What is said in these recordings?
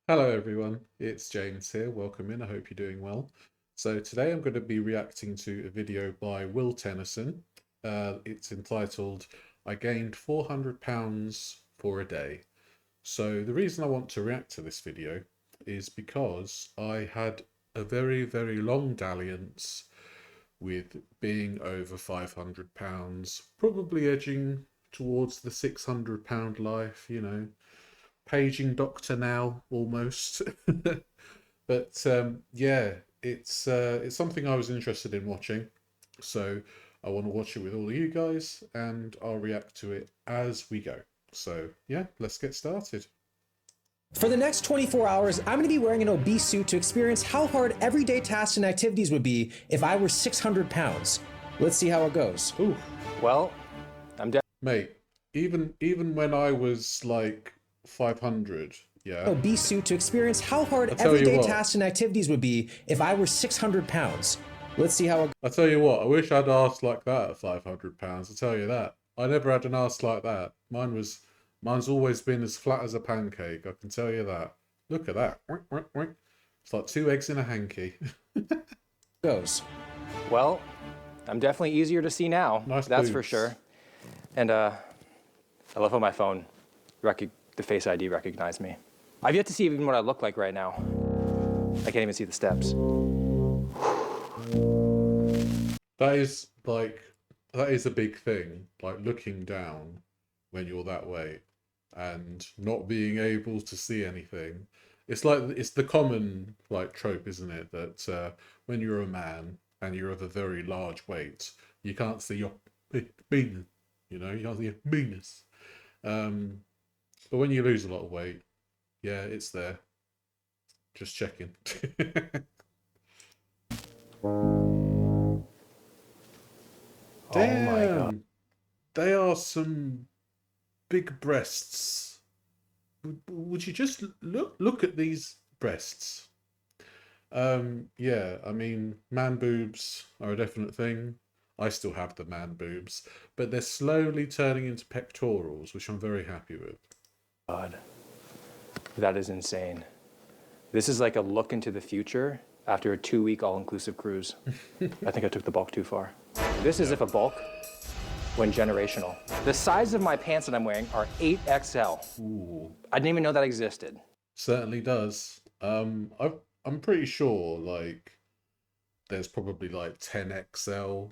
Hello everyone, it's James here. Welcome in. I hope you're doing well. So today I'm going to be reacting to a video by Will Tennyson. It's entitled "I Gained 400 Pounds for a Day." So the reason I want to react to this video is because I had a very long dalliance with being over 500 pounds, probably edging towards the 600 pound life, paging doctor now almost. But yeah, it's something I was interested in watching, so I want to watch it with all of you guys, and I'll react to it as we go. So yeah, let's get started. For the next 24 hours, I'm going to be wearing an obese suit to experience how hard everyday tasks and activities would be if I were 600 pounds. Let's see how it goes. Ooh, Well, I'm mate, even when I was like 500, yeah, Obese suit to experience how hard I tell you everyday what, tasks and activities would be if I were 600 pounds. Let's see how it I tell you what, I wish I'd asked like that at 500 pounds. I tell you that. I never had an ass like that. Mine's always been as flat as a pancake. I can tell you that. Look at that. Wink, wink, wink. It's like two eggs in a hanky. goes. well, I'm definitely easier to see now. Nice That's for boobs. sure. And I love how my phone, the Face ID recognized me. I've yet to see even what I look like right now. I can't even see the steps. That is a big thing. Like looking down when you're that way and not being able to see anything. It's the common like trope, isn't it? That when you're a man and you're of a very large weight, you can't see your penis. You can't see your penis. But when you lose a lot of weight, yeah, it's there. Just checking. Oh my God. Damn, they are some big breasts. Would you just look at these breasts? Yeah, I mean, man boobs are a definite thing. I still have the man boobs, but they're slowly turning into pectorals, which I'm very happy with. God, that is insane. This is like a look into the future after a 2-week all-inclusive cruise. I think I took the bulk too far. This is if a bulk went generational. The size of my pants that I'm wearing are 8XL. Ooh, I didn't even know that existed. certainly does. I'm pretty sure like there's probably like 10XL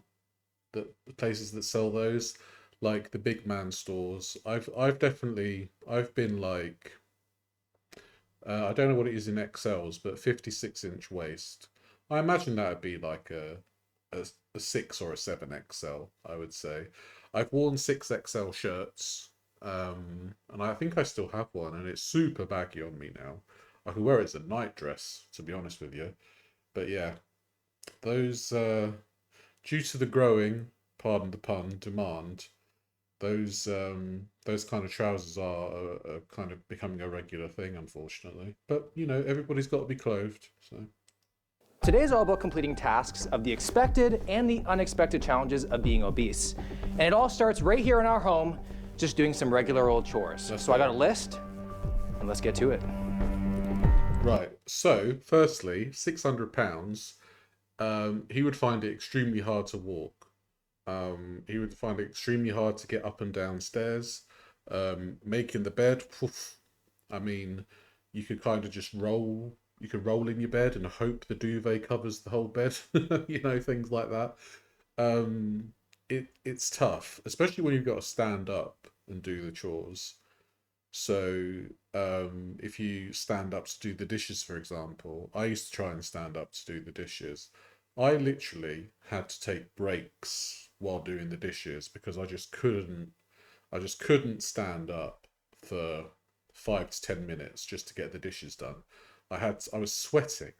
that places that sell those, like the big man stores. I've been like I don't know what it is in XLs, but 56-inch waist. I imagine that would be like a 6 or a 7XL, I would say. I've worn 6XL shirts, and I think I still have one, and it's super baggy on me now. I could wear it as a night dress, to be honest with you. But yeah, those due to the growing, pardon the pun, demand, those kind of trousers are kind of becoming a regular thing, unfortunately. But everybody's got to be clothed, so. Today is all about completing tasks of the expected and the unexpected challenges of being obese. And it all starts right here in our home, just doing some regular old chores. That's So I got a right. list, and let's get to it. Right. So, firstly, 600 pounds. He would find it extremely hard to walk. He would find it extremely hard to get up and down stairs. Making the bed, poof, I mean, you could kind of just roll. You could roll in your bed and hope the duvet covers the whole bed. Things like that. It's tough, especially when you've got to stand up and do the chores. So, if you stand up to do the dishes, for example, I used to try and stand up to do the dishes. I literally had to take breaks while doing the dishes because I just couldn't stand up for 5 to 10 minutes just to get the dishes done. I was sweating.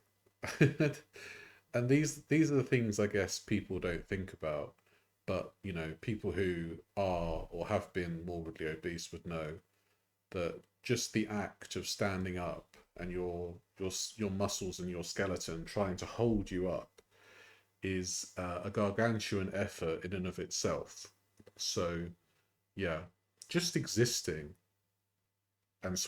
And these are the things I guess people don't think about. But, people who are or have been morbidly obese would know that just the act of standing up and your muscles and your skeleton trying to hold you up is a gargantuan effort in and of itself. So yeah, just existing and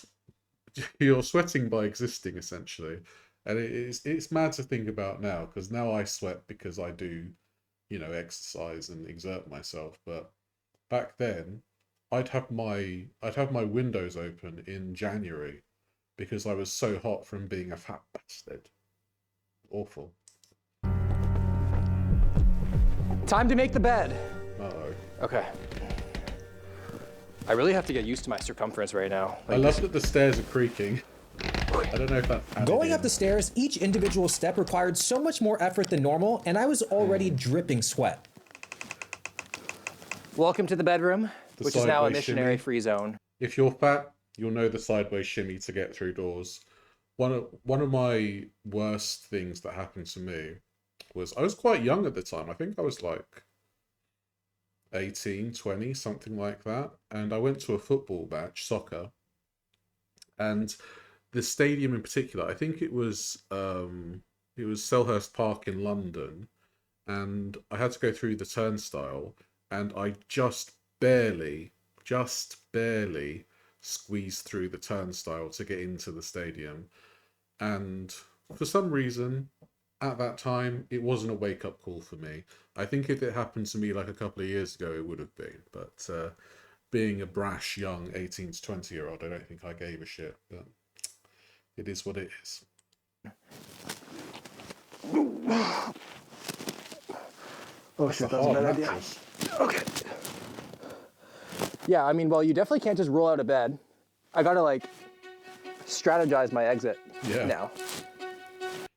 you're sweating by existing essentially, and it's mad to think about now because now I sweat because I do, exercise and exert myself. But back then, I'd have my windows open in January because I was so hot from being a fat bastard. Awful. Time to make the bed. Uh-oh. Okay. I really have to get used to my circumference right now. I love that the stairs are creaking. I don't know if that's added Going in. up the stairs, each individual step required so much more effort than normal, and I was already dripping sweat. Welcome to the bedroom, The which is now a sideways shimmy. missionary-free zone. If you're fat, you'll know the sideways shimmy to get through doors. One of my worst things that happened to me was I was quite young at the time. I think I was like 18, 20, something like that. And I went to a football match, soccer. And the stadium in particular, I think it was Selhurst Park in London. And I had to go through the turnstile and I just barely squeezed through the turnstile to get into the stadium. And for some reason, at that time, it wasn't a wake-up call for me. I think if it happened to me like a couple of years ago, it would have been. But being a brash, young 18 to 20-year-old, I don't think I gave a shit. But it is what it is. Oh shit, that was a bad idea. Okay. Yeah, I mean, well, you definitely can't just roll out of bed. I gotta like strategize my exit now.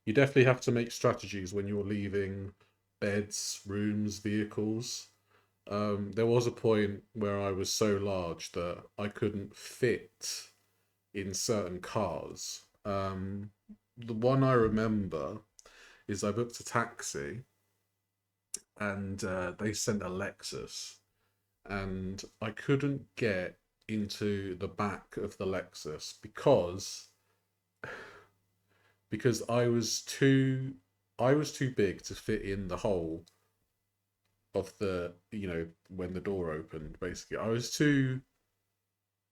You definitely have to make strategies when you're leaving beds, rooms, vehicles. There was a point where I was so large that I couldn't fit in certain cars. The one I remember is I booked a taxi and they sent a Lexus and I couldn't get into the back of the Lexus because I was too big to fit in the hole of the, when the door opened, basically. I was too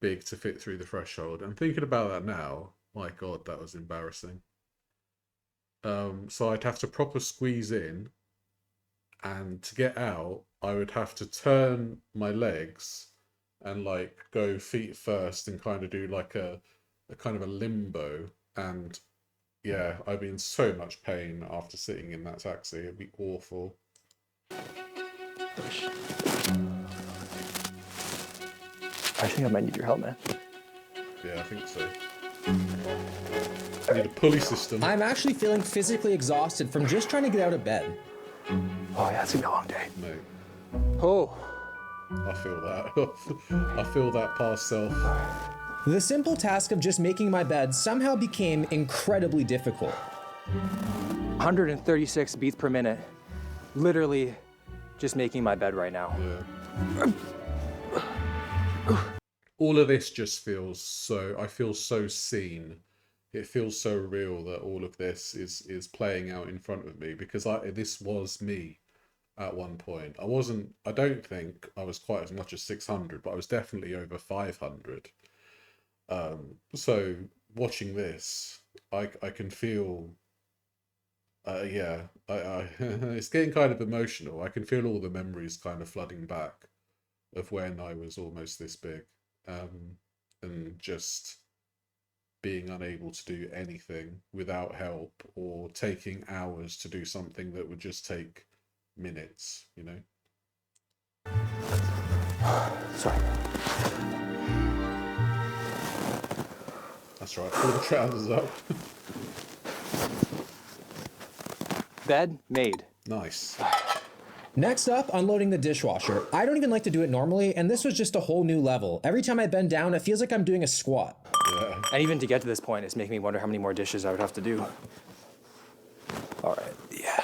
big to fit through the threshold. And thinking about that now, my God, that was embarrassing. So I'd have to proper squeeze in, and to get out, I would have to turn my legs and like go feet first and kind of do like a kind of a limbo. And yeah, I'd be in so much pain after sitting in that taxi. It'd be awful. I think I might need your help, man. Yeah, I think so. I need a pulley system. I'm actually feeling physically exhausted from just trying to get out of bed. Oh yeah, it's gonna be a long day. Mate, Oh. I feel that. I feel that past self. The simple task of just making my bed somehow became incredibly difficult. 136 beats per minute. Literally just making my bed right now. Yeah. All of this just feels so, I feel so seen. It feels so real that all of this is playing out in front of me because this was me at one point. I don't think I was quite as much as 600, but I was definitely over 500. So watching this, I can feel, it's getting kind of emotional. I can feel all the memories kind of flooding back of when I was almost this big, and just being unable to do anything without help or taking hours to do something that would just take minutes, Sorry. That's right, pull the trousers up. Bed made. Nice. Next up, unloading the dishwasher. I don't even like to do it normally, and this was just a whole new level. Every time I bend down, it feels like I'm doing a squat. Yeah. And even to get to this point, it's making me wonder how many more dishes I would have to do. All right, yeah.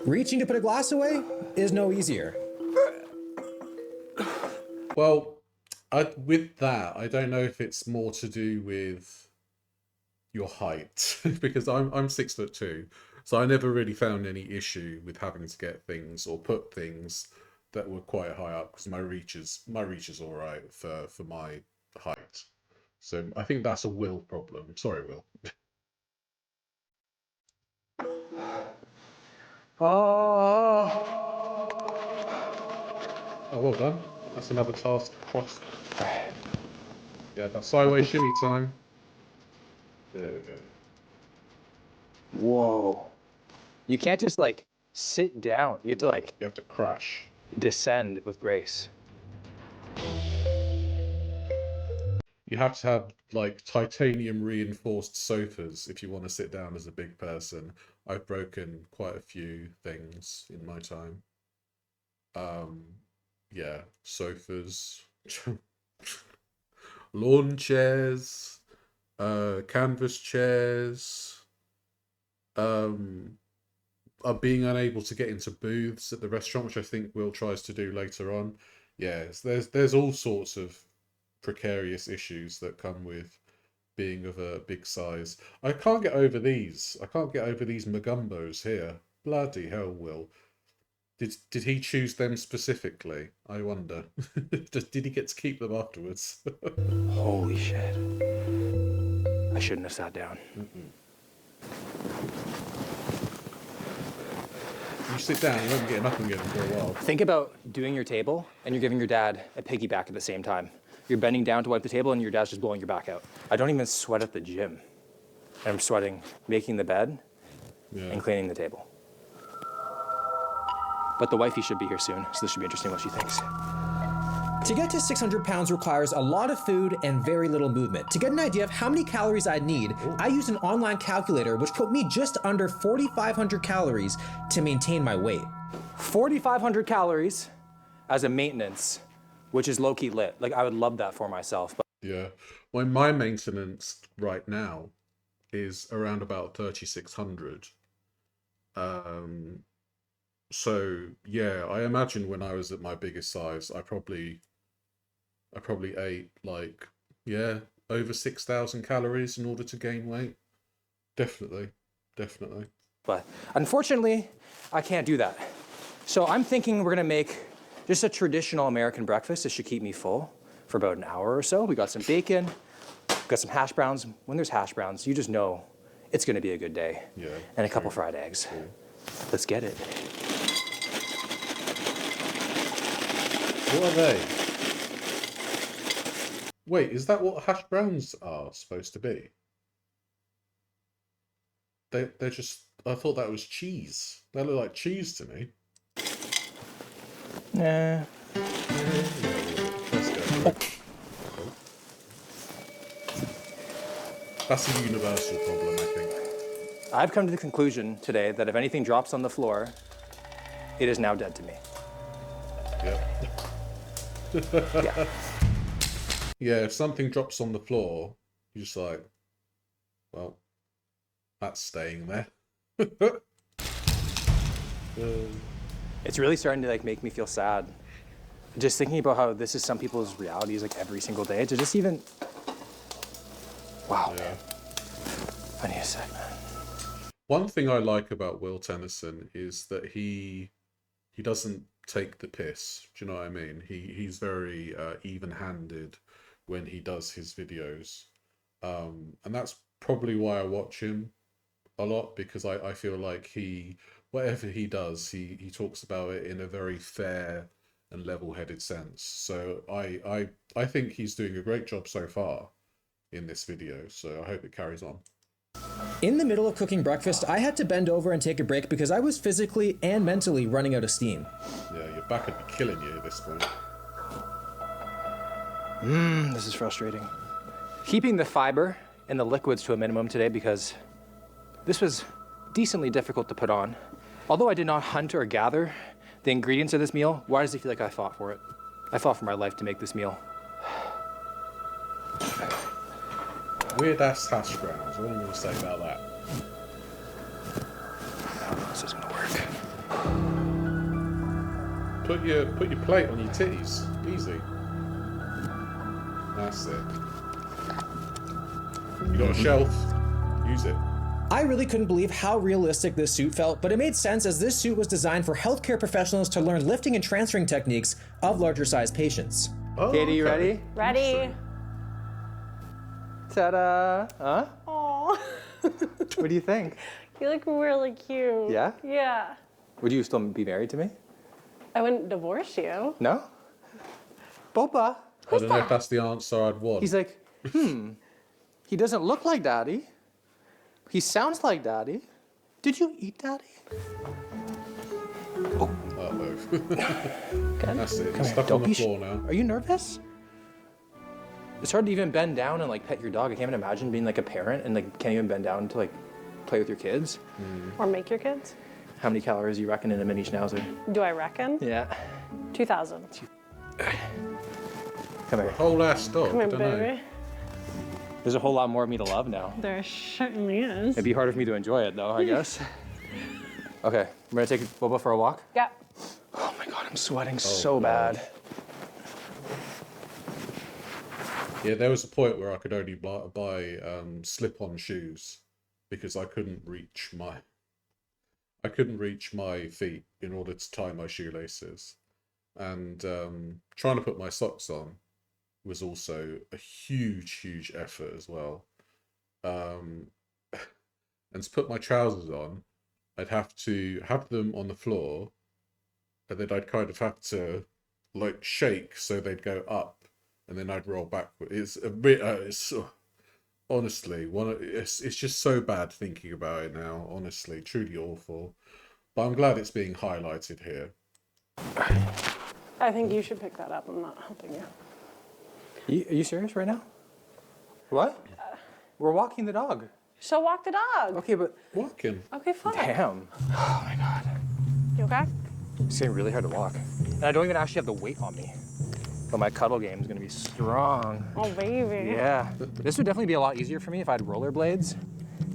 Reaching to put a glass away is no easier. Well, with that, I don't know if it's more to do with your height because I'm 6'2", so I never really found any issue with having to get things or put things that were quite high up because my reach is all right for my height. So I think that's a Will problem. Sorry, Will. Oh. Oh, well done. That's another task crossed. Yeah, that's sideways shimmy time. There we go. Whoa. You can't just like sit down. You have to like You have to crash. descend with grace. You have to have like titanium reinforced sofas if you want to sit down as a big person. I've broken quite a few things in my time. Yeah, sofas, lawn chairs, canvas chairs, being unable to get into booths at the restaurant, which I think Will tries to do later on. Yes, there's all sorts of precarious issues that come with being of a big size. I can't get over these. I can't get over these Magumbos here. Bloody hell, Will. Did he choose them specifically? I wonder. Did he get to keep them afterwards? Holy shit. I shouldn't have sat down. You sit down, you won't get up again for a while. Think about doing your table and you're giving your dad a piggyback at the same time. You're bending down to wipe the table and your dad's just blowing your back out. I don't even sweat at the gym. I'm sweating making the bed and cleaning the table. But the wifey should be here soon, so this should be interesting what she thinks. To get to 600 pounds requires a lot of food and very little movement. To get an idea of how many calories I'd need, I used an online calculator which put me just under 4,500 calories to maintain my weight. 4,500 calories as a maintenance, which is low-key lit. Like, I would love that for myself. But Yeah. Well, my maintenance right now is around about 3,600. So yeah, I imagine when I was at my biggest size, I probably ate like, yeah, over 6,000 calories in order to gain weight. Definitely. But unfortunately, I can't do that. So I'm thinking we're gonna make just a traditional American breakfast. This should keep me full for about an hour or so. We got some bacon, got some hash browns. When there's hash browns, you just know it's gonna be a good day. Yeah. And a couple fried eggs. Cool. Let's get it. What are they? Wait, is that what hash browns are supposed to be? They're just, I thought that was cheese. They look like cheese to me. Nah. Let's go. That's a universal problem, I think. I've come to the conclusion today that if anything drops on the floor, it is now dead to me. Yeah. Yeah. Yeah, if something drops on the floor, you're just like, well, that's staying there. It's really starting to like make me feel sad. Just thinking about how this is some people's realities like every single day. To just even, wow, Yeah. man. I need a sec, man. One thing I like about Will Tennyson is that he doesn't take the piss. Do you know what I mean? He's very even-handed when he does his videos. And that's probably why I watch him a lot, because I feel like whatever he does, he talks about it in a very fair and level-headed sense. So I think he's doing a great job so far in this video, so I hope it carries on. In the middle of cooking breakfast, I had to bend over and take a break because I was physically and mentally running out of steam. Yeah, your back would be killing you at this point. This is frustrating. Keeping the fiber and the liquids to a minimum today because this was decently difficult to put on. Although I did not hunt or gather the ingredients of this meal, why does it feel like I fought for it? I fought for my life to make this meal. Weird ass hash browns. What am I going to say about that? I don't know if this is gonna work. Put your plate on your titties. Easy. That's it. You got a shelf. Use it. I really couldn't believe how realistic this suit felt, but it made sense as this suit was designed for healthcare professionals to learn lifting and transferring techniques of larger sized patients. Oh, Katie, you okay. ready? Ready? Ta-da! Huh? Aw. What do you think? You look really cute. Yeah? Yeah. Would you still be married to me? I wouldn't divorce you. No? Boba. I don't know if that's the answer I'd want. He's like, he doesn't look like Daddy. He sounds like Daddy. Did you eat Daddy? Uh-oh. Good. That's it. Come He's here. stuck Don't on the be floor now. Are you nervous? It's hard to even bend down and like pet your dog. I can't even imagine being like a parent and like can't even bend down to like play with your kids. Or make your kids. How many calories you reckon in a mini schnauzer? Do I reckon? Yeah. 2,000. Come here. Whole ass dog. Come I here, don't know. baby. There's a whole lot more of me to love now. There certainly is. It'd be harder for me to enjoy it though, I guess. Okay, we're gonna take Boba for a walk. Yeah. Oh my God, I'm sweating so bad. Yeah, there was a point where I could only buy slip-on shoes because I couldn't reach my feet in order to tie my shoelaces, and trying to put my socks on was also a huge effort as well. And to put my trousers on, I'd have to have them on the floor, and then I'd kind of have to like shake so they'd go up, and then I'd roll backward. It's a bit. Honestly, it's just so bad thinking about it now. Honestly, truly awful. But I'm glad it's being highlighted here. I think you should pick that up. I'm not helping you. Are you serious right now? What? We're walking the dog. So walk the dog. Okay, but Walking. Okay, fine. damn. Oh my God. You okay? It's getting really hard to walk. And I don't even actually have the weight on me. But my cuddle game is gonna be strong. Oh, baby. Yeah. This would definitely be a lot easier for me if I had rollerblades.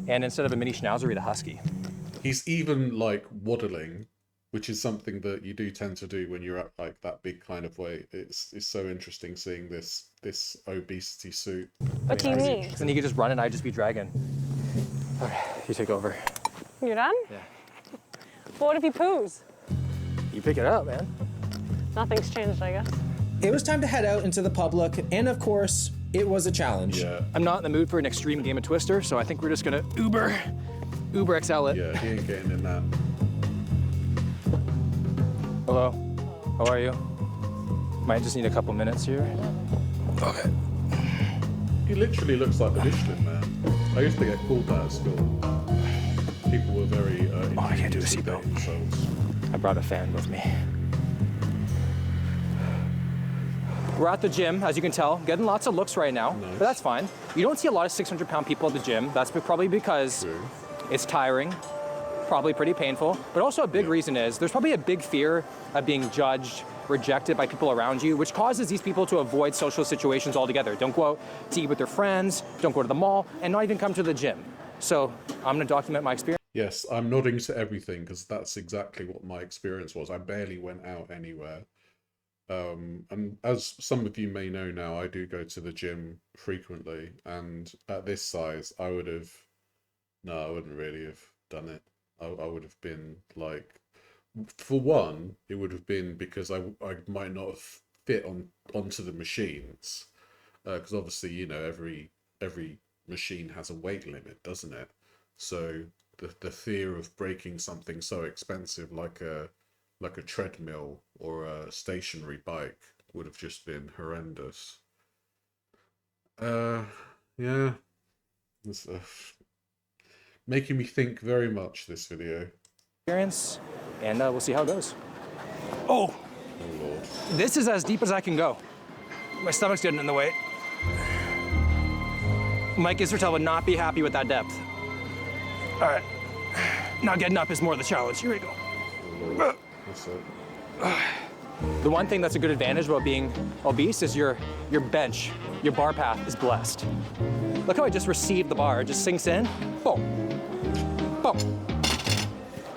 And instead of a mini schnauzer, we'd a husky. He's even like waddling, which is something that you do tend to do when you're at like that big kind of weight. It's so interesting seeing this obesity suit. What do you need? Then he could just run and I'd just be dragging. Okay, you take over. You're done? Yeah. Well, what if he poos? You pick it up, man. Nothing's changed, I guess. It was time to head out into the public, and of course, it was a challenge. Yeah. I'm not in the mood for an extreme game of Twister, so I think we're just gonna Uber XL it. Yeah, he ain't getting in that. Hello, how are you? Might just need a couple minutes here. Okay. He literally looks like the Michelin Man. I used to get called that at school. People were very I can't do a ingenious with their seatbelt. insults. I brought a fan with me. We're at the gym, as you can tell, getting lots of looks right now, Nice. but that's fine. You don't see a lot of 600-pound people at the gym. That's probably because True. it's tiring, probably pretty painful, but also a big reason is there's probably a big fear of being judged, rejected by people around you, which causes these people to avoid social situations altogether. Don't go out to eat with their friends, don't go to the mall, and not even come to the gym. So I'm gonna document my experience. Yes, I'm nodding to everything because that's exactly what my experience was. I barely went out anywhere. And as some of you may know now, I do go to the gym frequently, and at this size, I wouldn't really have done it. I would have been like, for one, it would have been because I might not have fit onto the machines, because obviously, you know, every machine has a weight limit, doesn't it? So the fear of breaking something so expensive like a treadmill or a stationary bike would have just been horrendous. Yeah. It's making me think very much, this video. And we'll see how it goes. Oh, Oh Lord. this is as deep as I can go. My stomach's getting in the way. Mike Israel would not be happy with that depth. All right, now getting up is more the challenge. Here we go. Oh Lord. That's it. The one thing that's a good advantage about being obese is your bench, your bar path is blessed. Look how I just received the bar. It just sinks in. Boom. Boom.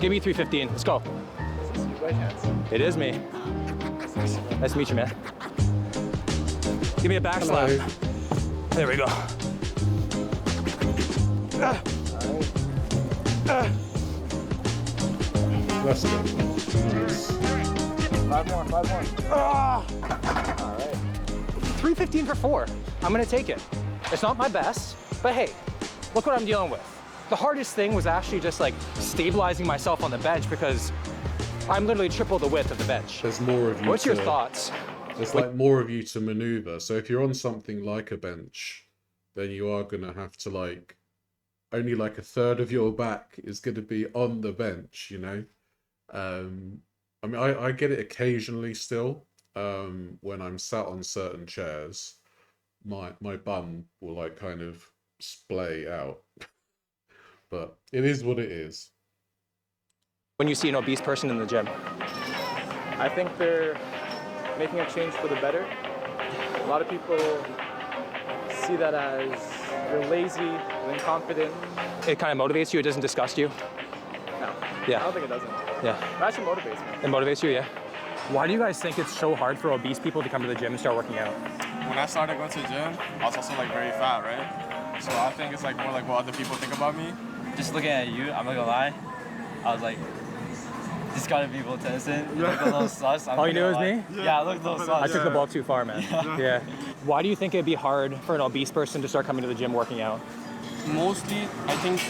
Give me 315. Let's go. Is this you by chance? It is me. Nice to meet you, man. Give me a back slap. Hello. There we go. That's good. Nice. 5 more, 5 more. Ah! All right. 315 for 4. I'm gonna take it. It's not my best, but hey, look what I'm dealing with. The hardest thing was actually just like stabilizing myself on the bench because I'm literally triple the width of the bench. There's more of you. What's your thoughts? There's like more of you to maneuver. So if you're on something like a bench, then you are gonna have to like only like a third of your back is gonna be on the bench, you know? I mean I get it occasionally still. When I'm sat on certain chairs, my bum will like kind of splay out. But it is what it is. When you see an obese person in the gym? I think they're making a change for the better. A lot of people see that as they're lazy and incompetent. It kind of motivates you, it doesn't disgust you? No, Yeah. I don't think it doesn't. Yeah. It actually motivates me. It motivates you, yeah. Why do you guys think it's so hard for obese people to come to the gym and start working out? When I started going to the gym, I was also like very fat, right? So I think it's like more like what other people think about me. Just looking at you, I'm not gonna lie, I was like, this gotta be Will Tennyson. You look a little sus. Oh, you knew it was me? Yeah, I look a little sus. I took the ball too far, man. Yeah. Why do you think it'd be hard for an obese person to start coming to the gym working out? Mostly, I think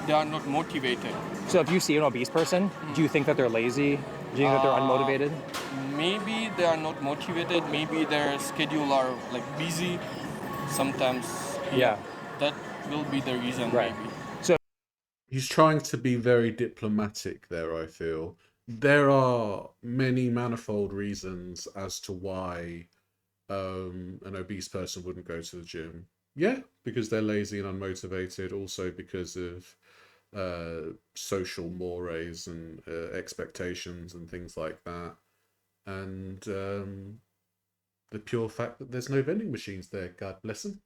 they are not motivated. So if you see an obese person, do you think that they're lazy? Do you think that they're unmotivated? Maybe they are not motivated. Maybe their schedule are like busy. Sometimes. Yeah. That will be the reason, Right. maybe. He's trying to be very diplomatic there, I feel. There are many manifold reasons as to why an obese person wouldn't go to the gym. Yeah, because they're lazy and unmotivated. Also because of social mores and expectations and things like that. And the pure fact that there's no vending machines there, God bless them.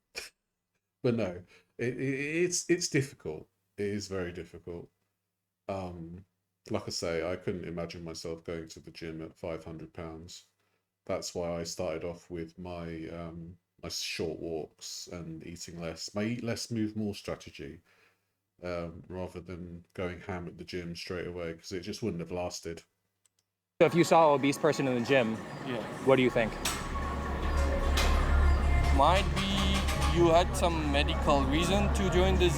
But no, it's difficult. It is very difficult. Like I say, I couldn't imagine myself going to the gym at £500. That's why I started off with my my short walks and eating less. My eat less, move more strategy, rather than going ham at the gym straight away because it just wouldn't have lasted. So if you saw an obese person in the gym, Yeah. what do you think? Might be you had some medical reason to join the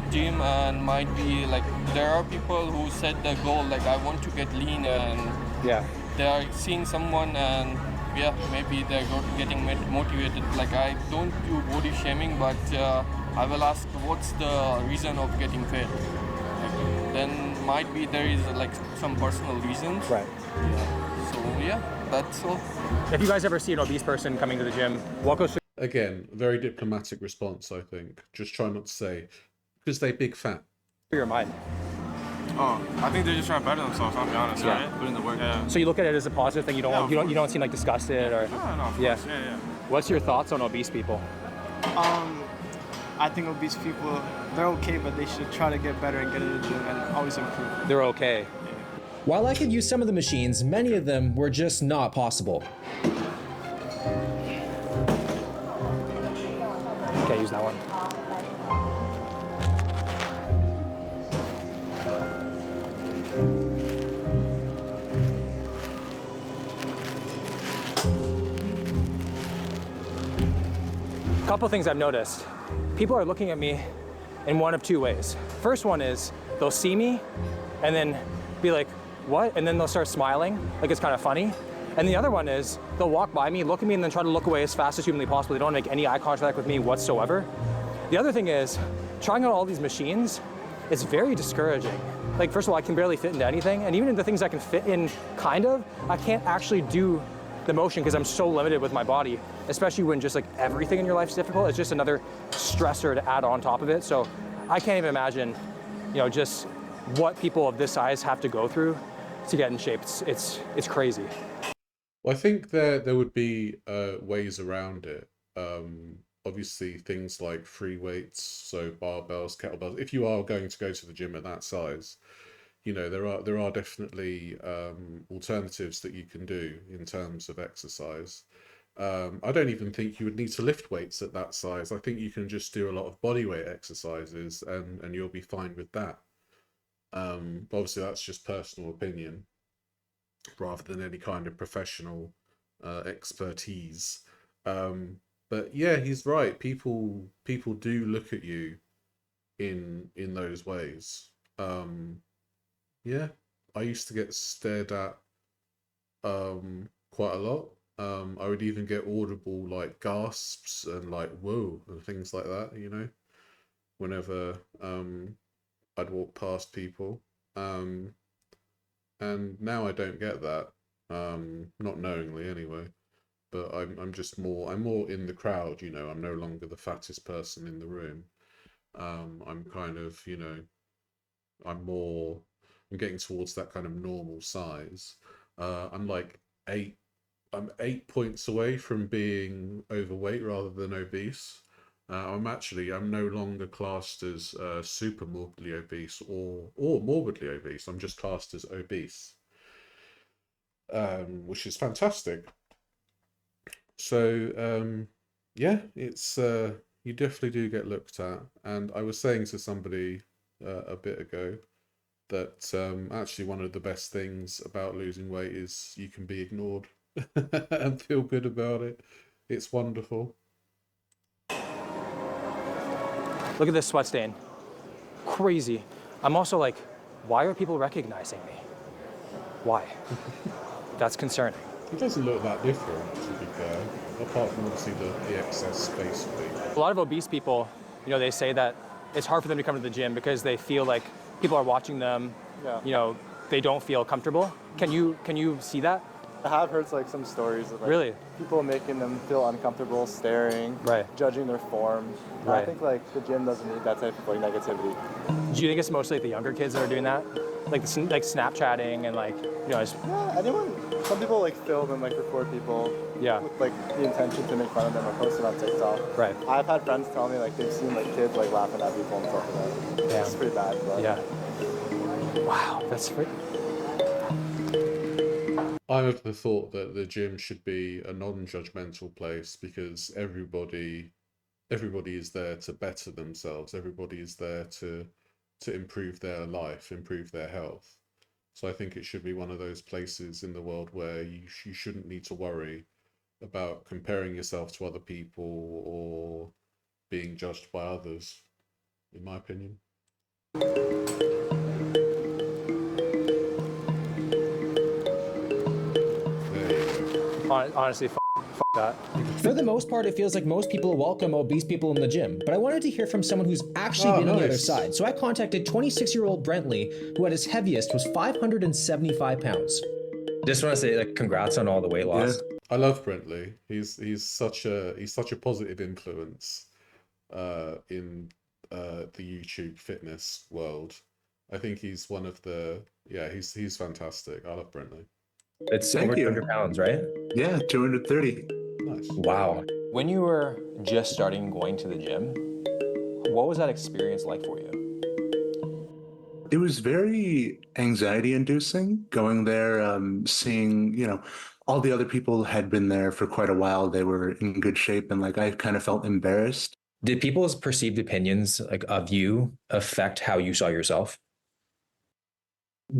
gym, and might be like there are people who set the goal like I want to get lean, and Yeah. they are seeing someone and yeah, maybe they're getting motivated. Like I don't do body shaming, but I will ask what's the reason of getting fit. Like, then might be there is like some personal reasons. Right. So yeah, that's all. If you guys ever see an obese person coming to the gym, what goes through Again, very diplomatic response, I think. Just try not to say, because they big fat. your mind? Oh, I think they're just trying to better themselves. I'll be honest, Yeah. right? Put in the work. Yeah. So you look at it as a positive thing. You don't Yeah, of you don't seem like disgusted or. Oh, no, of Yeah. course. Yeah, yeah. What's your thoughts on obese people? I think obese people, they're okay, but they should try to get better and get in the gym and always improve. They're okay. While I could use some of the machines, many of them were just not possible. Okay, use that one. Couple things I've noticed. People are looking at me in one of two ways. First one is they'll see me and then be like, what? And then they'll start smiling, like it's kind of funny. And the other one is they'll walk by me, look at me, and then try to look away as fast as humanly possible. They don't make any eye contact with me whatsoever. The other thing is, trying out all these machines, it's very discouraging. Like, first of all, I can barely fit into anything, and even in the things I can fit in, kind of, I can't actually do the motion because I'm so limited with my body, especially when just like everything in your life is difficult. It's just another stressor to add on top of it. So I can't even imagine, just what people of this size have to go through to get in shape. It's crazy. Well, I think there would be ways around it. Obviously, things like free weights, so barbells, kettlebells. If you are going to go to the gym at that size, there are definitely alternatives that you can do in terms of exercise. I don't even think you would need to lift weights at that size. I think you can just do a lot of body weight exercises, and you'll be fine with that. Obviously, that's just personal opinion, rather than any kind of professional expertise. But yeah, he's right. People do look at you in those ways. Yeah, I used to get stared at quite a lot. I would even get audible like gasps and like whoa and things like that, you know, whenever I'd walk past people. Um, and now I don't get that. Not knowingly anyway. But I'm just I'm more in the crowd, you know. I'm no longer the fattest person in the room. I'm kind of, you know, I'm more I'm getting towards that kind of normal size. I'm like I'm 8 points away from being overweight rather than obese. I'm no longer classed as super morbidly obese or morbidly obese. I'm just classed as obese, which is fantastic. So yeah, it's you definitely do get looked at. And I was saying to somebody a bit ago that actually one of the best things about losing weight is you can be ignored and feel good about it. It's wonderful. Look at this sweat stain. Crazy. I'm also like, why are people recognizing me? Why? That's concerning. He doesn't look that different, to be fair, apart from obviously the excess space weight. A lot of obese people, you know, they say that it's hard for them to come to the gym because they feel like people are watching them. Yeah. You know, they don't feel comfortable. Can you see that? I have heard like some stories of like, Really? people making them feel uncomfortable, staring, Right. judging their form. Right. I think like the gym doesn't need that type of like negativity. Do you think it's mostly like the younger kids that are doing that? Like Snapchatting and like, you know, Yeah, some people like film and like record people Yeah. with like the intention to make fun of them or post it on TikTok. Right. I've had friends tell me like they've seen like kids like laughing at people and stuff like that. Yeah. It's pretty bad, but Yeah. Wow, that's I'm of the thought that the gym should be a non-judgmental place because everybody is there to better themselves. Everybody is there to improve their life, improve their health. So I think it should be one of those places in the world where you shouldn't need to worry about comparing yourself to other people or being judged by others, in my opinion. honestly, f that. For the most part, it feels like most people welcome obese people in the gym, but I wanted to hear from someone who's actually been on the other side. So I contacted 26-year-old Brentley, who at his heaviest was 575 pounds. Just want to say, like, congrats on all the weight loss. Yeah. I love Brentley. He's such a positive influence in the YouTube fitness world. I think he's one of the he's fantastic. I love Brentley. It's over 200 pounds, right? Yeah, 230. Nice. Wow. When you were just starting going to the gym, what was that experience like for you? It was very anxiety inducing going there, seeing, all the other people had been there for quite a while. They were in good shape and like I kind of felt embarrassed. Did people's perceived opinions like of you affect how you saw yourself?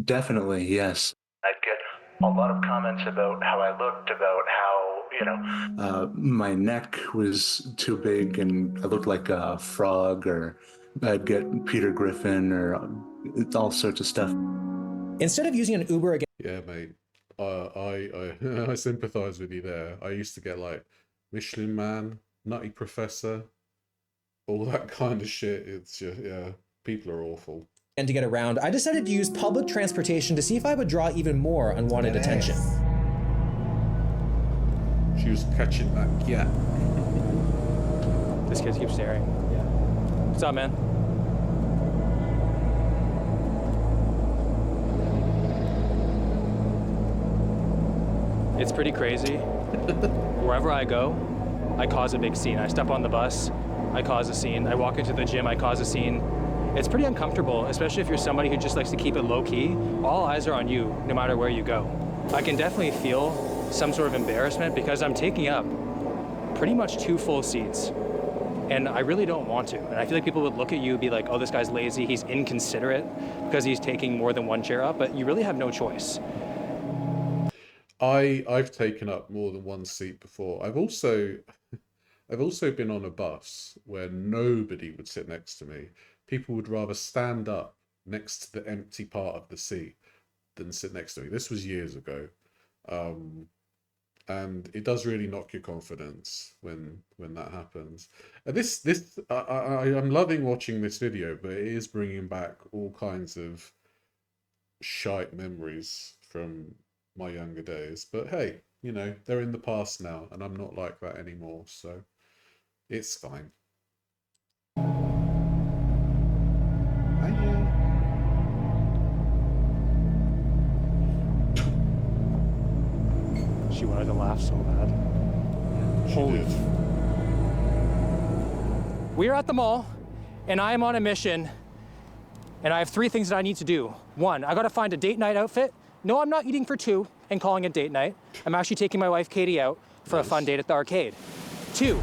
Definitely, yes. I'd get a lot of comments about how I looked, about how, my neck was too big and I looked like a frog, or I'd get Peter Griffin or all sorts of stuff. Instead of using an Uber again. Yeah, mate. I sympathize with you there. I used to get like Michelin Man, Nutty Professor, all that kind of shit. It's just, people are awful. And to get around, I decided to use public transportation to see if I would draw even more unwanted attention. She was catching that gap. This kid keeps staring. Yeah. What's up, man? It's pretty crazy. Wherever I go, I cause a big scene. I step on the bus, I cause a scene. I walk into the gym, I cause a scene. It's pretty uncomfortable, especially if you're somebody who just likes to keep it low key. All eyes are on you, no matter where you go. I can definitely feel some sort of embarrassment because I'm taking up pretty much 2 full seats. And I really don't want to. And I feel like people would look at you and be like, oh, this guy's lazy, he's inconsiderate because he's taking more than 1 chair up, but you really have no choice. I've taken up more than 1 seat before. I've I've also been on a bus where nobody would sit next to me. People would rather stand up next to the empty part of the seat than sit next to me. This was years ago. And it does really knock your confidence when that happens. And I'm loving watching this video, but it is bringing back all kinds of shite memories from my younger days. But hey, you know, they're in the past now, and I'm not like that anymore, so it's fine. She wanted to laugh so bad. Holy. We are at the mall, and I am on a mission, and I have 3 things that I need to do. 1, I gotta find a date night outfit. No, I'm not eating for 2 and calling it date night. I'm actually taking my wife, Katie, out for a fun date at the arcade. 2,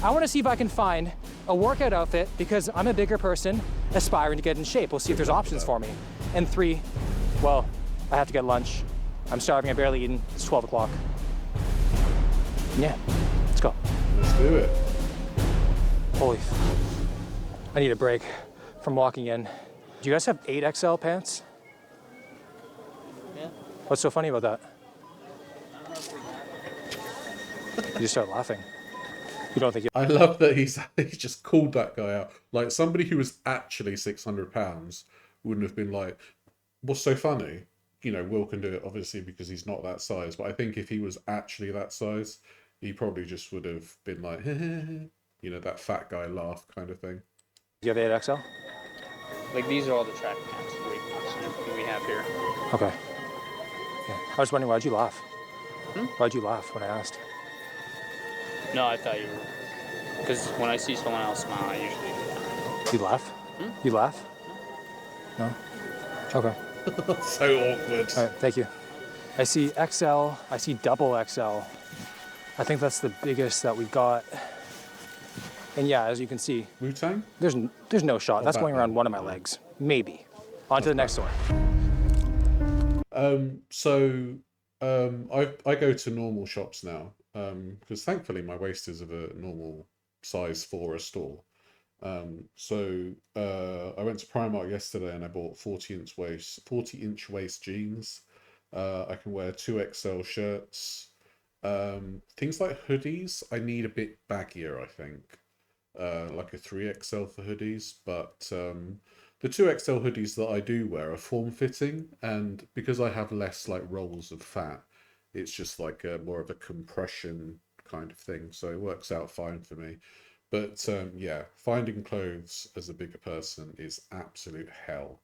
I wanna see if I can find a workout outfit because I'm a bigger person aspiring to get in shape. We'll see if there's options for me. And 3, well, I have to get lunch. I'm starving, I've barely eaten. It's 12 o'clock. Yeah, let's go. Let's do it. Holy, I need a break from walking in. Do you guys have 8XL pants? Yeah. What's so funny about that? You just start laughing. You don't think you... I love that he just called that guy out. Like, somebody who was actually 600 pounds wouldn't have been like, what's so funny? You know, Will can do it obviously because he's not that size, but I think if he was actually that size, he probably just would have been like, you know, that fat guy laugh kind of thing. Do you have 8XL? Like these are all the track pants we have here. Okay. Yeah. I was wondering, why'd you laugh? Why'd you laugh when I asked? No, I thought you were, because when I see someone else smile, I usually do that. You laugh? You laugh? No? Okay. So awkward. All right, thank you. I see XL, I see double XL. I think that's the biggest that we got. And yeah, as you can see, Wu-Tang? there's no shot. That's going around one of my legs. Maybe. On to the next one. I go to normal shops now, because thankfully my waist is of a normal size for a store. I went to Primark yesterday and I bought 40-inch waist jeans. I can wear 2XL shirts. Things like hoodies, I need a bit baggier, I think. Like a 3XL for hoodies, but the 2XL hoodies that I do wear are form-fitting, and because I have less like rolls of fat, it's just like more of a compression kind of thing, so it works out fine for me. But yeah, finding clothes as a bigger person is absolute hell.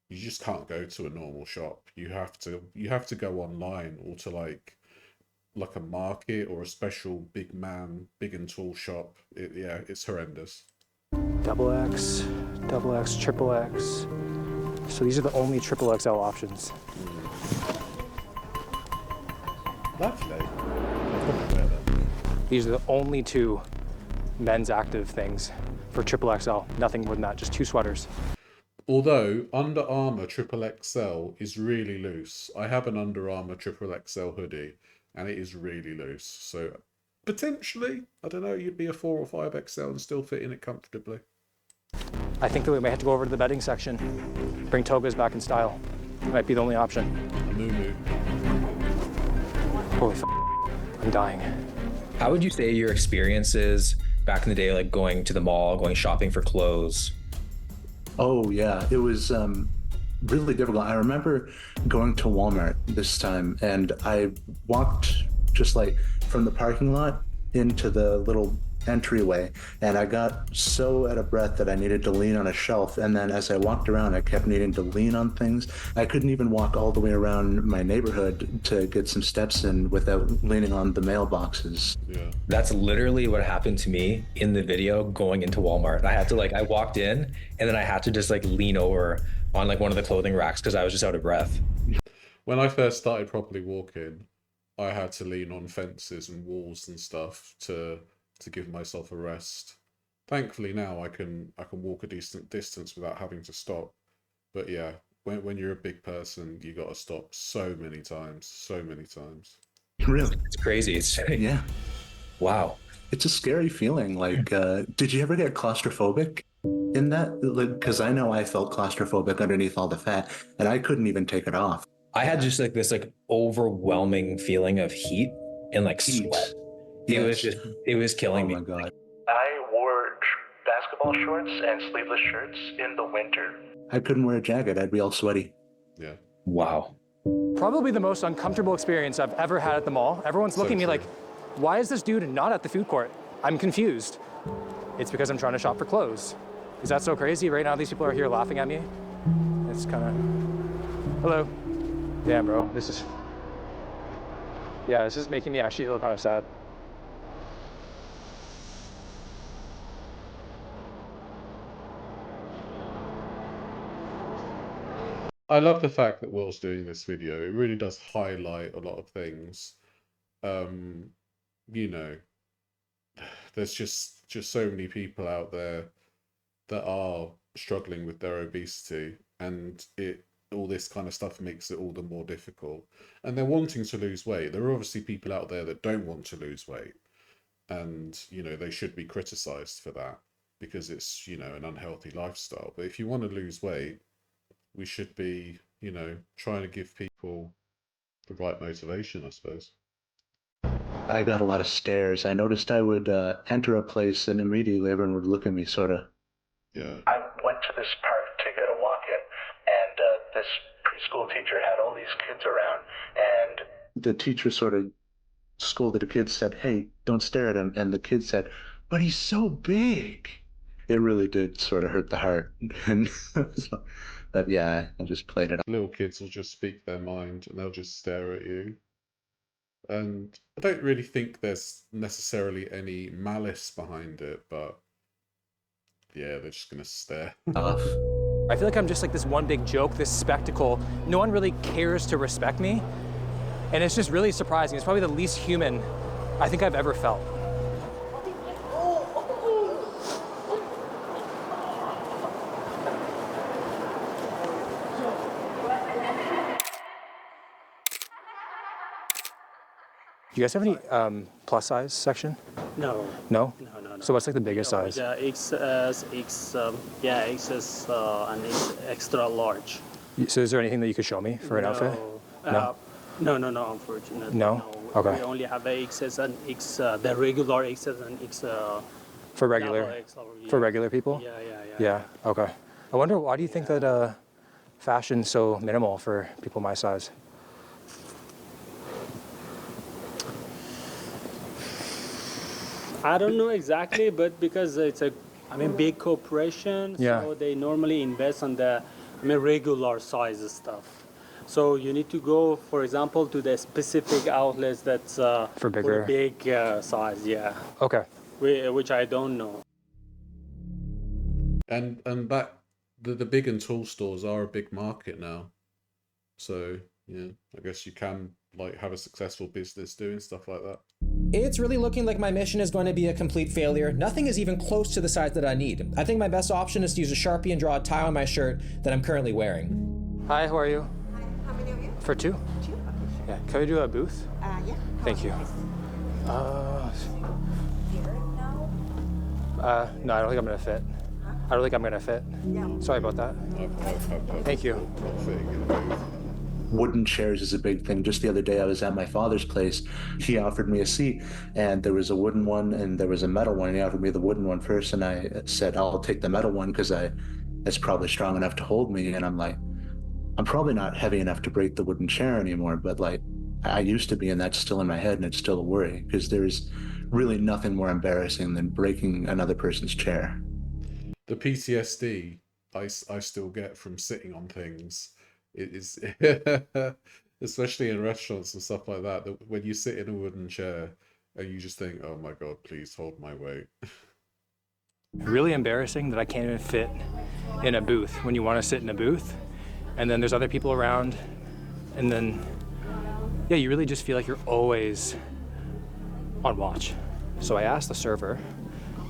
You just can't go to a normal shop. You have to go online or to like a market or a special big and tall shop. Yeah, it's horrendous. Double X, triple X. So these are the only triple XL options. Lovely. These are the only 2 men's active things for triple XL. Nothing more than that, just 2 sweaters. Although Under Armour triple XL is really loose. I have an Under Armour triple XL hoodie and it is really loose. So potentially, I don't know, you'd be a 4 or 5XL and still fit in it comfortably. I think that we may have to go over to the bedding section. Bring togas back in style. It might be the only option. A moo-moo. Holy f***, I'm dying. How would you say your experiences back in the day, like going to the mall, going shopping for clothes? Oh yeah, it was really difficult. I remember going to Walmart this time, and I walked just like from the parking lot into the little entryway, and I got so out of breath that I needed to lean on a shelf, and then as I walked around I kept needing to lean on things. I couldn't even walk all the way around my neighborhood to get some steps in without leaning on the mailboxes. Yeah. That's literally what happened to me in the video going into Walmart. I had to I walked in and then I had to just lean over on one of the clothing racks because I was just out of breath. When I first started properly walking, I had to lean on fences and walls and stuff to give myself a rest. Thankfully now I can walk a decent distance without having to stop. But yeah, when you're a big person, you got to stop so many times. Really? It's crazy. It's Yeah. Wow. it's a scary feeling. Like, did you ever get claustrophobic in that? Because I know I felt claustrophobic underneath all the fat, and I couldn't even take it off. I had just like this like overwhelming feeling of heat and like Heat. sweat. It was Yes. just, it was killing me. Oh my God. I wore basketball shorts and sleeveless shirts in the winter. I couldn't wear a jacket. I'd be all sweaty. Yeah. Wow. Probably the most uncomfortable experience I've ever had at the mall. Everyone's looking at me like, why is this dude not at the food court? I'm confused. It's because I'm trying to shop for clothes. Is that so crazy? Right now, these people are here laughing at me. It's kind of, hello. Damn, bro, this is making me actually feel kind of sad. I love the fact that Will's doing this video. It really does highlight a lot of things. You know, there's just so many people out there that are struggling with their obesity, and all this kind of stuff makes it all the more difficult. And they're wanting to lose weight. There are obviously people out there that don't want to lose weight, and you know, they should be criticized for that because it's, you know, an unhealthy lifestyle. But if you want to lose weight, we should be, you know, trying to give people the right motivation, I suppose. I got a lot of stares. I noticed I would enter a place and immediately everyone would look at me sort of. Yeah. I went to this park to get a walk-in, and this preschool teacher had all these kids around, and the teacher sort of scolded the kids, said, "Hey, don't stare at him," and the kid said, "But he's so big." It really did sort of hurt the heart. And so, but yeah, I just played it. Little kids will just speak their mind and they'll just stare at you. And I don't really think there's necessarily any malice behind it, but yeah, they're just gonna stare. I feel like I'm just like this one big joke, this spectacle. No one really cares to respect me. And it's just really surprising. It's probably the least human I think I've ever felt. Do you guys have any plus size section? No. No? No. So what's like the biggest size? Yeah, XS, and it's extra large. So is there anything that you could show me for an outfit? No, unfortunately. No? Okay. We only have a XS and X, the regular XS and X. For regular? XL, For regular people? Yeah. Okay. I wonder, why do you think that fashion's so minimal for people my size? I don't know exactly, but because it's big corporation, so they normally invest on the, regular size stuff. So you need to go, for example, to the specific outlets that's for bigger, big size. Yeah. Okay. Which I don't know. And that the big and tall stores are a big market now. So yeah, I guess you can like have a successful business doing stuff like that. It's really looking like my mission is going to be a complete failure. Nothing is even close to the size that I need. I think my best option is to use a Sharpie and draw a tie on my shirt that I'm currently wearing. Hi, how are you? Hi, how many of you? For two? Two? Yeah, can we do a booth? Yeah. Thank you. Here now? No, I don't think I'm gonna fit. I don't think I'm gonna fit. Yeah. Sorry about that. Thank you. Wooden chairs is a big thing. Just the other day, I was at my father's place. He offered me a seat, and there was a wooden one and there was a metal one. He offered me the wooden one first, and I said, I'll take the metal one because it's probably strong enough to hold me. And I'm like, I'm probably not heavy enough to break the wooden chair anymore, but like I used to be, and that's still in my head, and it's still a worry because there's really nothing more embarrassing than breaking another person's chair. The PTSD I still get from sitting on things. It is, especially in restaurants and stuff like that, when you sit in a wooden chair and you just think, oh my God, please hold my weight. Really embarrassing that I can't even fit in a booth when you want to sit in a booth. And then there's other people around. And then, yeah, you really just feel like you're always on watch. So I asked the server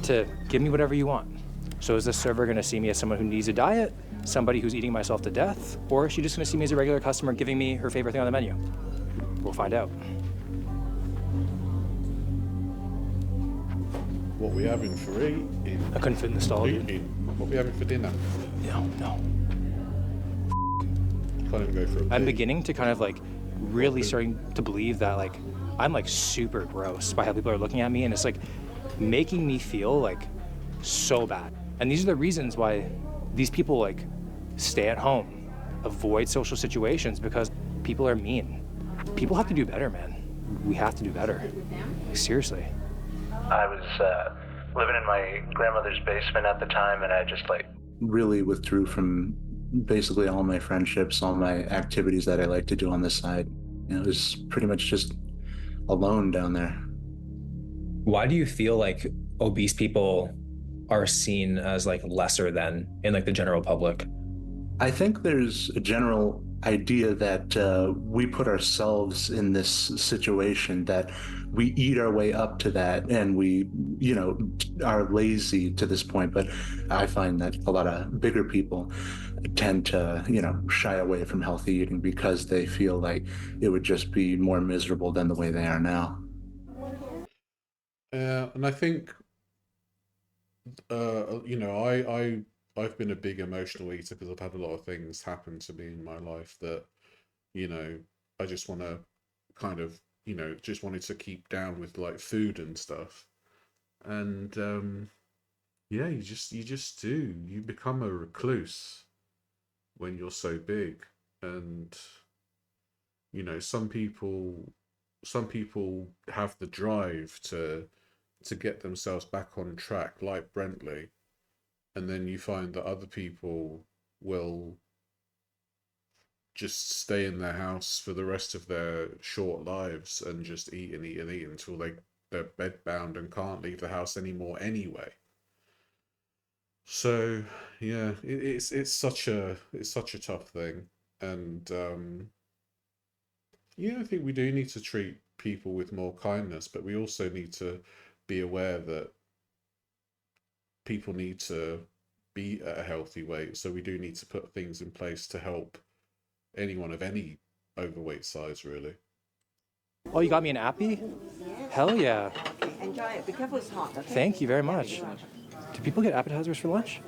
to give me whatever you want. So is this server gonna see me as someone who needs a diet, somebody who's eating myself to death, or is she just gonna see me as a regular customer giving me her favorite thing on the menu? We'll find out. What we having for eating? I couldn't fit in the stall, dude. What we having for dinner? No. Can't even go for a I'm pee. beginning to kind of like really starting to believe that like I'm like super gross by how people are looking at me, and it's like making me feel like so bad. And these are the reasons why these people like stay at home, avoid social situations, because people are mean. People have to do better, man. We have to do better. Like, seriously. I was living in my grandmother's basement at the time, and I just like really withdrew from basically all my friendships, all my activities that I like to do on the side. You know, it was pretty much just alone down there. Why do you feel like obese people are seen as like lesser than in like the general public? I think there's a general idea that we put ourselves in this situation, that we eat our way up to that, and we, you know, are lazy to this point. But I find that a lot of bigger people tend to, you know, shy away from healthy eating because they feel like it would just be more miserable than the way they are now. And I think, you know, I've been a big emotional eater because I've had a lot of things happen to me in my life that, you know, I just want to kind of, you know, just wanted to keep down with like food and stuff. And yeah, you just do. You become a recluse when you're so big. And, you know, some people have the drive to get themselves back on track, like Brentley. And then you find that other people will just stay in their house for the rest of their short lives and just eat and eat and eat until they're bedbound and can't leave the house anymore anyway. So yeah, it's such a tough thing. And yeah, I think we do need to treat people with more kindness, but we also need to be aware that people need to be at a healthy weight. So we do need to put things in place to help anyone of any overweight size, really. Oh, you got me an appy? Hell yeah. Okay, enjoy it. Be careful, it's hot. Okay? Thank you very much. Do people get appetizers for lunch?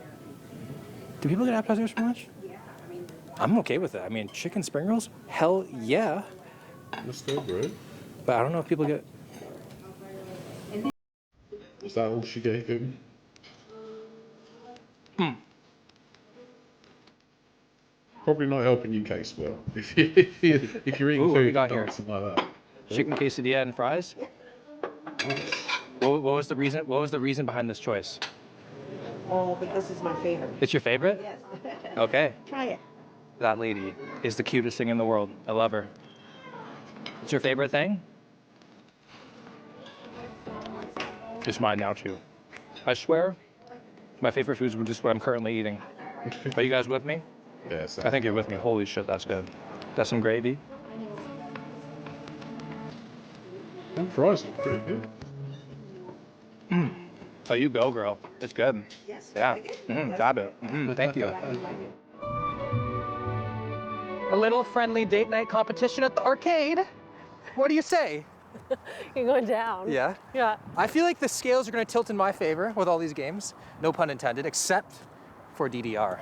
Do people get appetizers for lunch? I'm okay with it. I mean, chicken spring rolls? Hell yeah. Let's go, bro. But I don't know if people get... Is that all she gave him? Probably not helping you case well. If you're eating Ooh, what we food got and here? dancing like that. Chicken quesadilla and fries? What was the reason? What was the reason behind this choice? Oh, because it's my favorite. It's your favorite? Yes. Okay. Try it. That lady is the cutest thing in the world. I love her. It's your favorite thing? It's mine now too. I swear, my favorite foods were just what I'm currently eating. Are you guys with me? Yes. I think you're with me. Holy shit, that's good. That's some gravy. And fries are pretty good. Oh, you go, girl. It's good. Yes. Yeah. Like it? Grab it. Thank you. A little friendly date night competition at the arcade. What do you say? You're going down. Yeah. Yeah. I feel like the scales are going to tilt in my favor with all these games. No pun intended, except for DDR.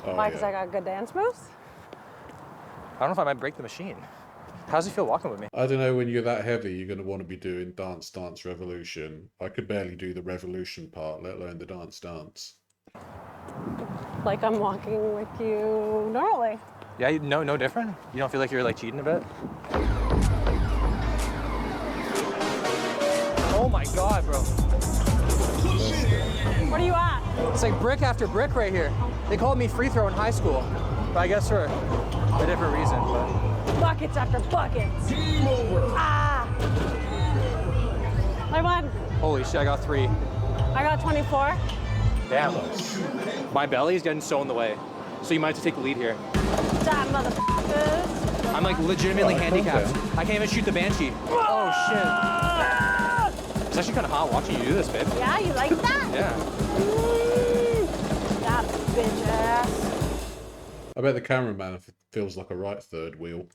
Oh, Why? Because yeah. I got good dance moves? I don't know if I might break the machine. How's it feel walking with me? I don't know, when you're that heavy, you're going to want to be doing Dance Dance Revolution. I could barely do the revolution part, let alone the dance dance. Like I'm walking with you normally. Yeah, no different? You don't feel like you're like cheating a bit? Oh my God, bro. What are you at? It's like brick after brick right here. They called me free throw in high school, but I guess for a different reason. But Buckets after buckets. Ah! I won. holy shit, I got 3. I got 24. Damn. My belly is getting so in the way. So you might have to take the lead here. That motherfuckers. I'm like legitimately Oh, handicapped. okay. I can't even shoot the Banshee. Oh shit. It's actually kind of hot watching you do this, babe. Yeah, you like that? Yeah. That bitch ass. I bet the cameraman feels like a right third wheel.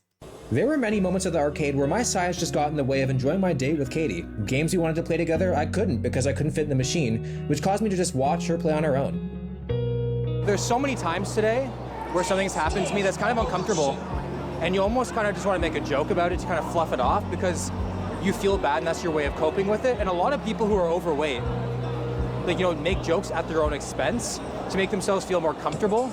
There were many moments at the arcade where my size just got in the way of enjoying my date with Katie. Games we wanted to play together, I couldn't because I couldn't fit in the machine, which caused me to just watch her play on her own. There's so many times today where something's happened to me that's kind of uncomfortable, and you almost kind of just want to make a joke about it to kind of fluff it off because you feel bad and that's your way of coping with it. And a lot of people who are overweight, like, you know, make jokes at their own expense to make themselves feel more comfortable,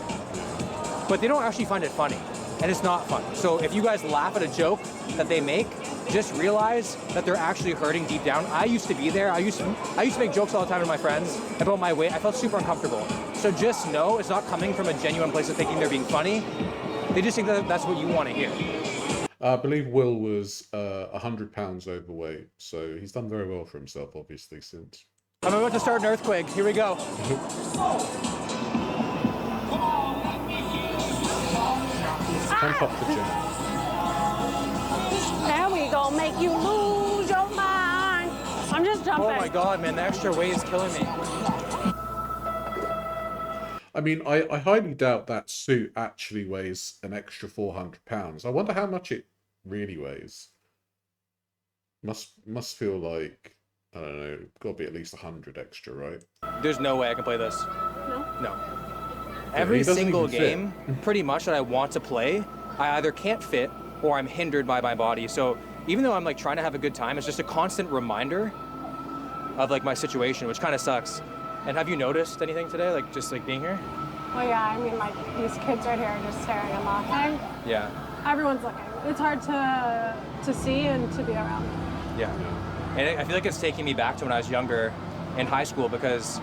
but they don't actually find it funny, and it's not fun. So if you guys laugh at a joke that they make, just realize that they're actually hurting deep down. I used to be there. I used to make jokes all the time with my friends about my weight. I felt super uncomfortable. So just know it's not coming from a genuine place of thinking they're being funny. They just think that that's what you want to hear. I believe Will was 100 pounds overweight, so he's done very well for himself, obviously, since. I'm about to start an earthquake. Here we go. Pump up the gym. There we go, make you lose your mind. I'm just jumping. Oh my God, man, the extra weight is killing me. I mean, I highly doubt that suit actually weighs an extra 400 pounds. I wonder how much it really weighs. Must feel like, I don't know, got to be at least 100 extra, right? There's no way I can play this. No? No. Yeah, Every single game, pretty much, that I want to play, I either can't fit or I'm hindered by my body. So even though I'm like trying to have a good time, it's just a constant reminder of like my situation, which kind of sucks. And have you noticed anything today, like just like being here? Well, yeah, I mean, like, these kids right here are just tearing them off. Yeah. Everyone's looking. It's hard to see and to be around. Yeah. And I feel like it's taking me back to when I was younger in high school, because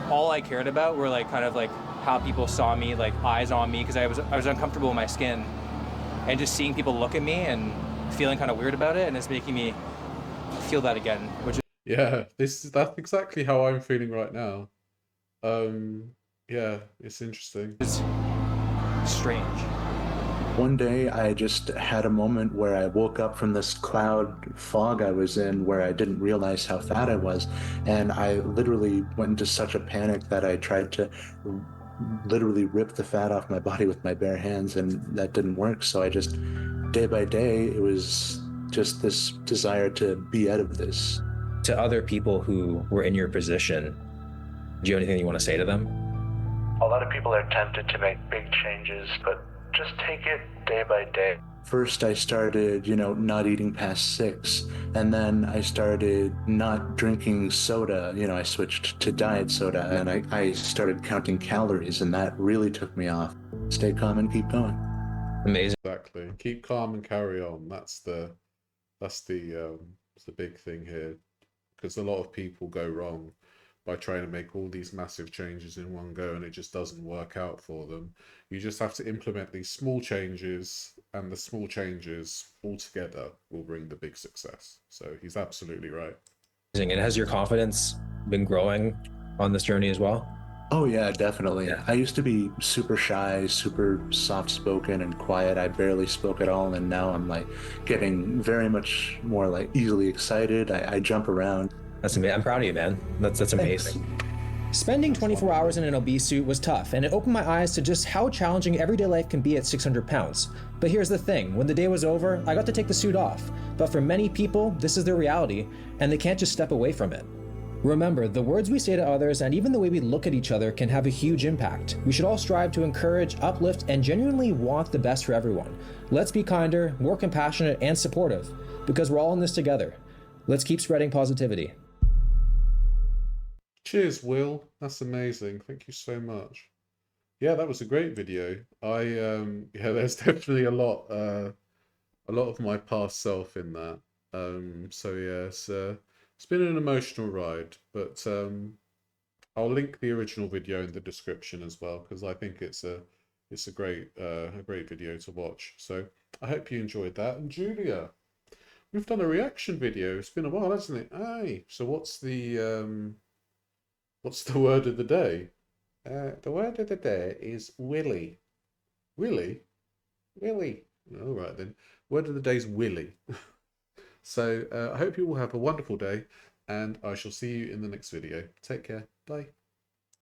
all I cared about were like kind of like how people saw me, like eyes on me, because I was uncomfortable in my skin. And just seeing people look at me and feeling kind of weird about it, and it's making me feel that again, which is... Yeah, that's exactly how I'm feeling right now. Yeah, it's interesting. It's strange. One day I just had a moment where I woke up from this cloud fog I was in, where I didn't realize how fat I was, and I literally went into such a panic that I tried to literally rip the fat off my body with my bare hands, and that didn't work. So I just, day by day, it was just this desire to be out of this. To other people who were in your position, do you have anything you want to say to them? A lot of people are tempted to make big changes, but just take it day by day. First, I started, not eating past 6, and then I started not drinking soda. I switched to diet soda, and I started counting calories, and that really took me off. Stay calm and keep going. Amazing. Exactly. Keep calm and carry on. That's the big thing here, because a lot of people go wrong by trying to make all these massive changes in one go, and it just doesn't work out for them. You just have to implement these small changes, and the small changes all together will bring the big success. So he's absolutely right. And has your confidence been growing on this journey as well? Oh yeah, definitely. I used to be super shy, super soft-spoken and quiet. I barely spoke at all, and now I'm like getting very much more like easily excited. I jump around. That's amazing. I'm proud of you, man. That's amazing. Thanks. Spending 24 hours in an obese suit was tough, and it opened my eyes to just how challenging everyday life can be at 600 pounds. But here's the thing, when the day was over, I got to take the suit off. But for many people, this is their reality, and they can't just step away from it. Remember, the words we say to others and even the way we look at each other can have a huge impact. We should all strive to encourage, uplift, and genuinely want the best for everyone. Let's be kinder, more compassionate, and supportive, because we're all in this together. Let's keep spreading positivity. Cheers, Will. That's amazing. Thank you so much. Yeah, that was a great video. Yeah, there's definitely a lot of my past self in that. So yeah, it's been an emotional ride, but I'll link the original video in the description as well, because I think it's a great video to watch. So I hope you enjoyed that. And Julia, we've done a reaction video. It's been a while, hasn't it? Aye. So what's the word of the day? The word of the day is Willy. Willy? Willy. All right then. Word of the day is Willy. So I hope you all have a wonderful day, and I shall see you in the next video. Take care. Bye.